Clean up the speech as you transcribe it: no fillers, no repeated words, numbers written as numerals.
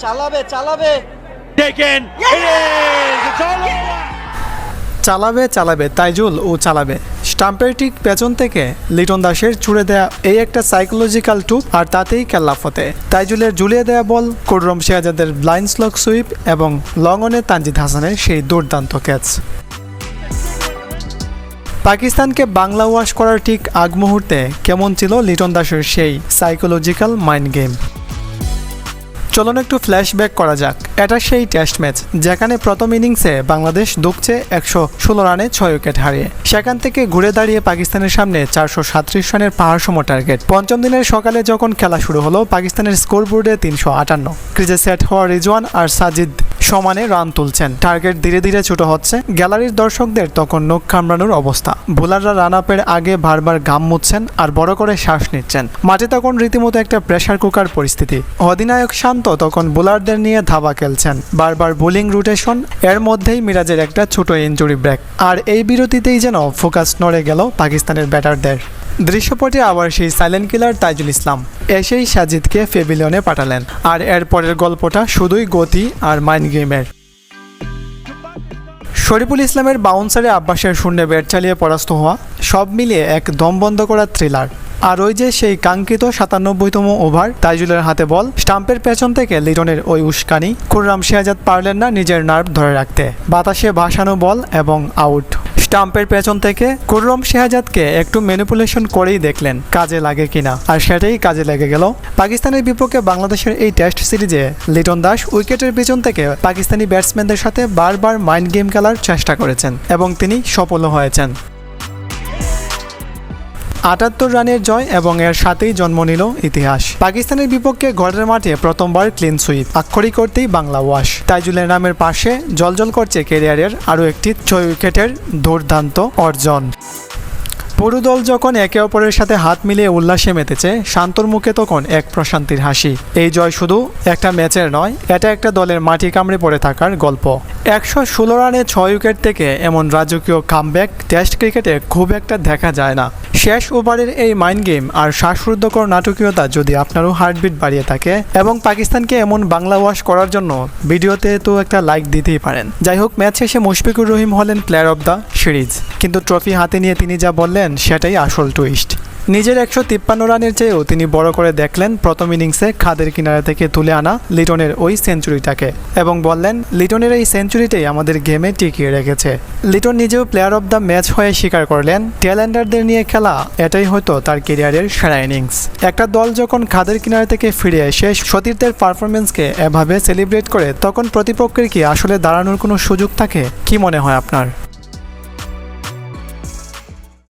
চালাবে চালাবে Taken. It is. It's all over. চালাবে চালাবে তাইজুল ও চালাবে স্টাম্পের ঠিক পেছন থেকে লিটন দাসের ছুড়ে দেয়া এই একটা সাইকোলজিক্যাল টুপ আর তাতেই কেল্লা ফতে। তাইজুলের ঝুলিয়ে দেয়া বল, কুররম শেহজাদের ব্লাইন্ড স্লক সুইপ এবং লংঅনে তানজিদ হাসানের সেই দুর্দান্ত ক্যাচ। পাকিস্তানকে বাংলা ওয়াশ করার ঠিক আগ মুহূর্তে কেমন ছিল লিটন দাসের সেই সাইকোলজিক্যাল মাইন্ড গেম। চলুন একটু ফ্ল্যাশব্যাক করা যাক। এটা সেই টেস্ট ম্যাচ যেখানে প্রথম ইনিংসে বাংলাদেশ দুঃখছে 116 রানে 6 উইকেট হারিয়ে। সেখান থেকে ঘুরে দাঁড়িয়ে পাকিস্তানের সামনে 437 রানের পাহাড়সম টার্গেট। পঞ্চম দিনের সকালে যখন খেলা শুরু হলো, পাকিস্তানের স্কোরবোর্ডে 358। ক্রিজে সেট হওয়া রিজওয়ান আর সাজিদ সমানে রান তুলছেন। টার্গেট ধীরে ধীরে ছোট হচ্ছে। গ্যালারির দর্শকদের তখন নখ কামড়ানোর অবস্থা। বোলাররা রান আপের আগে বারবার ঘাম মুছছেন আর বড় করে শ্বাস নিচ্ছেন। মাঠে তখন রীতিমতো একটা প্রেসার কুকার পরিস্থিতি। অধিনায়ক শান্ত তখন বোলারদের নিয়ে ধাবা খেলছেন, বারবার বোলিং রোটেশন। এর মধ্যেই মিরাজের একটা ছোট ইনজুরি ব্রেক, আর এই বিরতিতেই যেন ফোকাস নড়ে গেল পাকিস্তানের ব্যাটারদের। দৃশ্যপটে আবার সেই সাইলেন্ট কিলার তাইজুল ইসলাম এসেই সাজিদকে প্যাভিলিয়নে পাঠালেন। আর এর পরের গল্পটা শুধুই গতি আর মাইন্ড গেমের। শরীফুল ইসলামের বাউন্সারে আব্বাসের শূন্যে ব্যাট চালিয়ে পরাস্ত হওয়া, সব মিলিয়ে এক দম বন্ধ করা থ্রিলার। আর ওই যে সেই কাঙ্ক্ষিত 97তম ওভার, তাইজুলের হাতে বল, স্টাম্পের পেছন থেকে লিটনের ওই উস্কানি। কুররাম শেহজাদ পারলেন না নিজের নার্ভ ধরে রাখতে। বাতাসে ভাসানো বল এবং আউট। স্টাম্পের পেছন থেকে কুররম শেহজাদকে একটু ম্যানিপুলেশন করেই দেখলেন কাজে লাগে কিনা, আর সেটাই কাজে লেগে গেল। পাকিস্তানের বিপক্ষে বাংলাদেশের এই টেস্ট সিরিজে লিটন দাস উইকেটের পেছন থেকে পাকিস্তানি ব্যাটসম্যানদের সাথে বারবার মাইন্ড গেম খেলার চেষ্টা করেছেন এবং তিনি সফলও হয়েছেন। 78 রানের জয় এবং এর সাথেই জন্ম নিল ইতিহাস। পাকিস্তানের বিপক্ষে ঘরের মাঠে প্রথমবার ক্লিন সুইপ, আক্ষরিক করতেই বাংলা ওয়াশ। তাইজুলের নামের পাশে জলজল করছে ক্যারিয়ারের আরও একটি 6 উইকেটের দুর্দান্ত অর্জন। পুরো দল যখন একে অপরের সাথে হাত মিলিয়ে উল্লাসে মেতেছে, শান্তর মুখে তখন এক প্রশান্তির হাসি। এই জয় শুধু একটা ম্যাচের নয়, এটা একটা দলের মাটি কামড়ে পড়ে থাকার গল্প। 116 রানে 6 উইকেট থেকে এমন রাজকীয় কামব্যাক টেস্ট ক্রিকেটে খুব একটা দেখা যায় না। শেষ ওভারের এই মাইন্ড গেম আর শ্বাসরুদ্ধকর নাটকীয়তা যদি আপনারও হার্টবিট বাড়িয়ে থাকে এবং পাকিস্তানকে এমন বাংলা ওয়াশ করার জন্য ভিডিওতে তো একটা লাইক দিতেই পারেন। যাই হোক, ম্যাচ শেষে মুশফিকুর রহিম হলেন প্লেয়ার অব দ্য সিরিজ, কিন্তু ট্রফি হাতে নিয়ে তিনি যা বললেন সেটাই আসল টুইস্ট। নিজের 153 রানের চেয়েও তিনি বড় করে দেখলেন প্রথম ইনিংসে খাদের কিনারা থেকে তুলে আনা লিটনের ওই সেঞ্চুরিটাকে এবং বললেন, লিটনের এই সেঞ্চুরিটাই আমাদের গেমে টিকিয়ে রেখেছে। লিটন নিজেও প্লেয়ার অব দ্য ম্যাচ হয়ে স্বীকার করলেন, টেলেন্ডারদের নিয়ে খেলা এটাই হয়তো তার ক্যারিয়ারের সেরা ইনিংস। একটা দল যখন খাদের কিনারা থেকে ফিরে এসে সতীর্থের পারফরমেন্সকে এভাবে সেলিব্রেট করে, তখন প্রতিপক্ষের কি আসলে দাঁড়ানোর কোনো সুযোগ থাকে? কি মনে হয় আপনার?